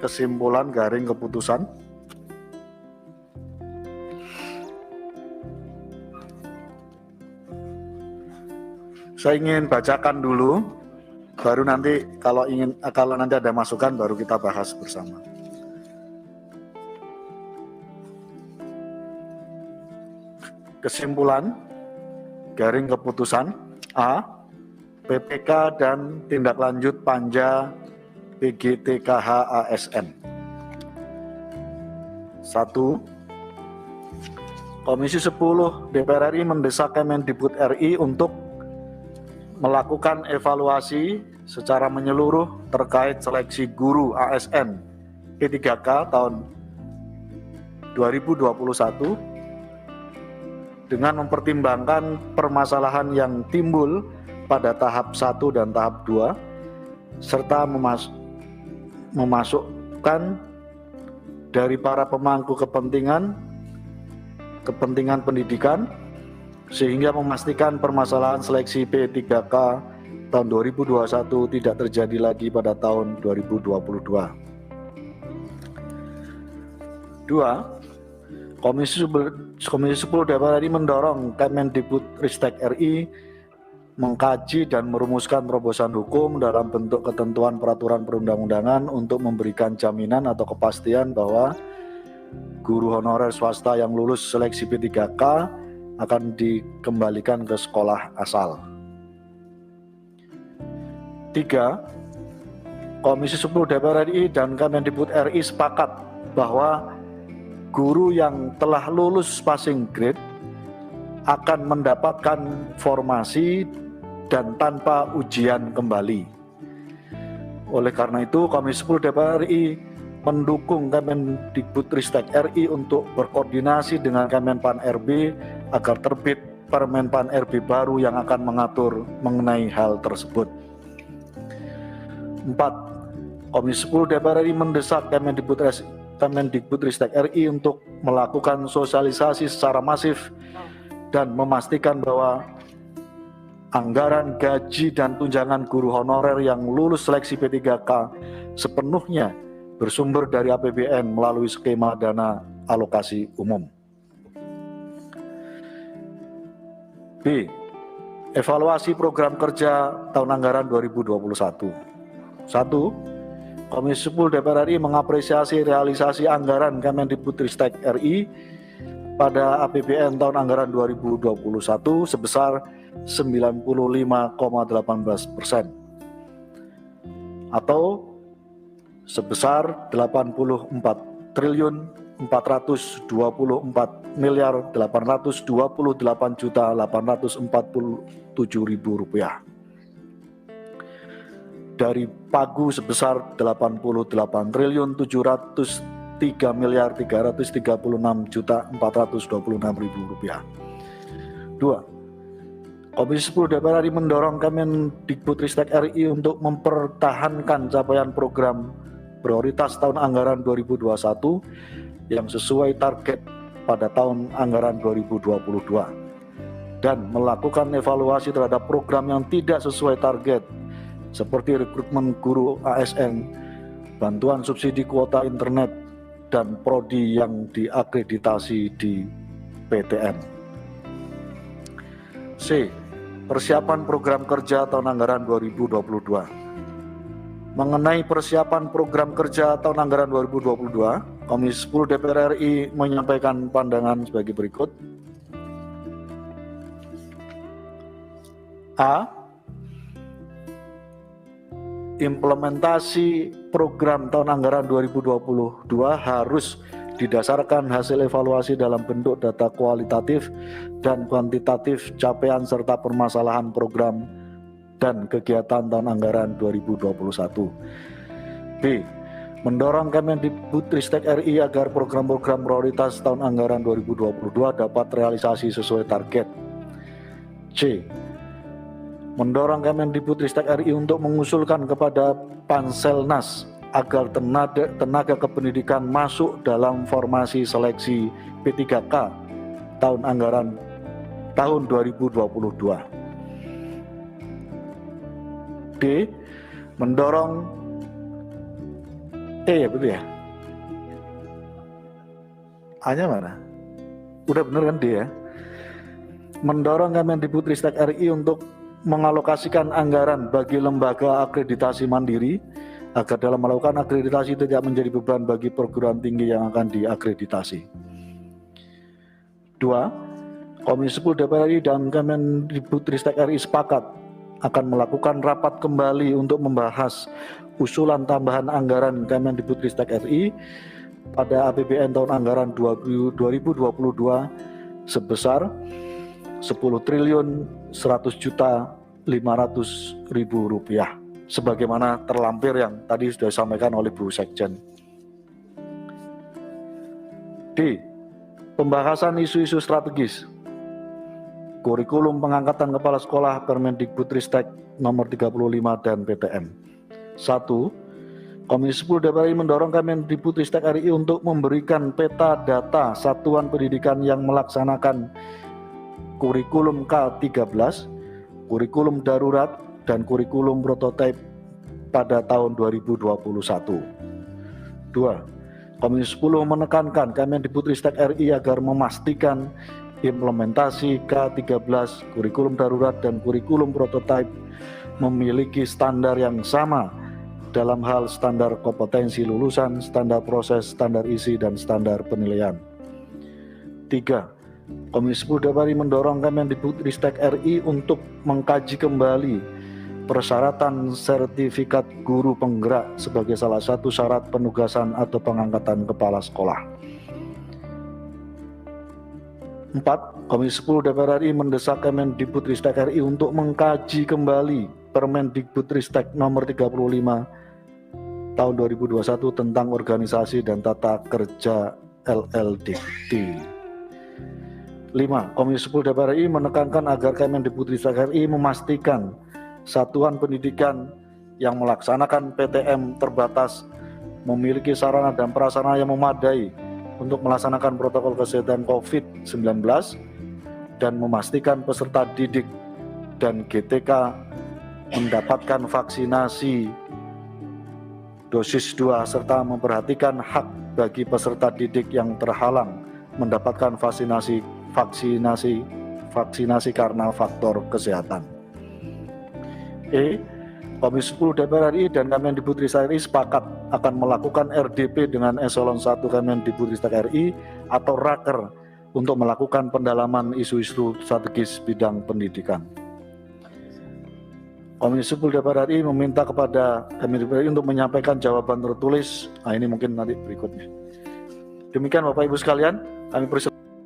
Kesimpulan garing keputusan. Saya ingin bacakan dulu, baru nanti kalau nanti ada masukan baru kita bahas bersama. Kesimpulan garing keputusan A. PPK dan tindak lanjut Panja PGTKH ASN. 1. Komisi 10 DPR RI mendesak Kemendikbud RI untuk melakukan evaluasi secara menyeluruh terkait seleksi guru ASN P3K tahun 2021 dengan mempertimbangkan permasalahan yang timbul pada tahap 1 dan tahap 2 serta memasukkan dari para pemangku kepentingan pendidikan sehingga memastikan permasalahan seleksi P3K tahun 2021 tidak terjadi lagi pada tahun 2022. 2. Komisi 10 DPR RI mendorong Kemendikbudristek RI mengkaji dan merumuskan terobosan hukum dalam bentuk ketentuan peraturan perundang-undangan untuk memberikan jaminan atau kepastian bahwa guru honorer swasta yang lulus seleksi P3K akan dikembalikan ke sekolah asal. 3. Komisi 10 DPR RI dan Kemendikbud RI sepakat bahwa guru yang telah lulus passing grade akan mendapatkan formasi dan tanpa ujian kembali. Oleh karena itu, Komisi 10 DPR RI mendukung Kemendikbudristek RI untuk berkoordinasi dengan Kemenpan RB agar terbit Permenpan RB baru yang akan mengatur mengenai hal tersebut. 4. Komisi 10 DPR RI mendesak Kemendikbudristek RI untuk melakukan sosialisasi secara masif dan memastikan bahwa anggaran gaji dan tunjangan guru honorer yang lulus seleksi P3K sepenuhnya bersumber dari APBN melalui skema dana alokasi umum. B. Evaluasi program kerja tahun anggaran 2021. 1. Komisi 10 DPR RI mengapresiasi realisasi anggaran Kemendikbudristek RI pada APBN tahun anggaran 2021 sebesar 95,18% atau sebesar 84.424.828.847.000 rupiah dari pagu sebesar 88.336.426.000 rupiah. 2. Komisi 10 DPR RI mendorong Kemendikbudristek RI untuk mempertahankan capaian program prioritas tahun anggaran 2021 yang sesuai target pada tahun anggaran 2022 dan melakukan evaluasi terhadap program yang tidak sesuai target seperti rekrutmen guru ASN, bantuan subsidi kuota internet, dan prodi yang diakreditasi di PTN. C. Persiapan program kerja tahun anggaran 2022. Mengenai persiapan program kerja tahun anggaran 2022, Komisi 10 DPR RI menyampaikan pandangan sebagai berikut. A. Implementasi program tahun anggaran 2022 harus didasarkan hasil evaluasi dalam bentuk data kualitatif dan kuantitatif capaian serta permasalahan program dan kegiatan tahun anggaran 2021. B. Mendorong Kemendikbudristek RI agar program-program prioritas tahun anggaran 2022 dapat realisasi sesuai target. C. Mendorong Kemendikbudristek RI untuk mengusulkan kepada Panselnas agar tenaga kependidikan masuk dalam formasi seleksi P3K tahun anggaran tahun 2022. D. Mendorong ya betul ya? A-nya mana? Udah bener kan D ya? Mendorong Kemendikbudristek RI untuk mengalokasikan anggaran bagi lembaga akreditasi mandiri agar dalam melakukan akreditasi tidak menjadi beban bagi perguruan tinggi yang akan diakreditasi. 2. Komisi 10 DPR RI dan Kemendikbudristek RI sepakat akan melakukan rapat kembali untuk membahas usulan tambahan anggaran Kemendikbudristek RI pada APBN tahun anggaran 2022 sebesar 10.100.500.000 rupiah sebagaimana terlampir yang tadi sudah disampaikan oleh Bu Sekjen. D. Pembahasan isu-isu strategis. Kurikulum pengangkatan kepala sekolah Permendikbudristek nomor 35 dan PTM. 1. Komisi 10 DPR RI mendorong Kemendikbudristek RI untuk memberikan peta data satuan pendidikan yang melaksanakan kurikulum K13, kurikulum darurat, dan kurikulum prototipe pada tahun 2021. 2. Komisi 10 menekankan Kemendikbudristek RI agar memastikan implementasi K13, kurikulum darurat, dan kurikulum prototipe memiliki standar yang sama dalam hal standar kompetensi lulusan, standar proses, standar isi, dan standar penilaian. 3. Komisi 10 DPR RI mendorong Kemendikbudristek RI untuk mengkaji kembali persyaratan sertifikat guru penggerak sebagai salah satu syarat penugasan atau pengangkatan kepala sekolah. 4. Komisi 10 DPR RI mendesak Kemendikbudristek RI untuk mengkaji kembali Permendikbudristek nomor 35 tahun 2021 tentang organisasi dan tata kerja LLDT. 5. Komisi 10 DPR RI menekankan agar Kemendikbudristek RI memastikan satuan pendidikan yang melaksanakan PTM terbatas memiliki sarana dan prasarana yang memadai untuk melaksanakan protokol kesehatan COVID-19 dan memastikan peserta didik dan GTK mendapatkan vaksinasi dosis 2 serta memperhatikan hak bagi peserta didik yang terhalang mendapatkan vaksinasi karena faktor kesehatan. E. Komisi 10 DPR RI dan Kemendikbudristek RI sepakat akan melakukan RDP dengan eselon 1 Kemendikbudristek RI atau Raker untuk melakukan pendalaman isu-isu strategis bidang pendidikan. Komisi 10 DPR RI meminta kepada Kemendikbud RI untuk menyampaikan jawaban tertulis. Nah, ini mungkin nanti berikutnya. Demikian Bapak Ibu sekalian, kami persilakan.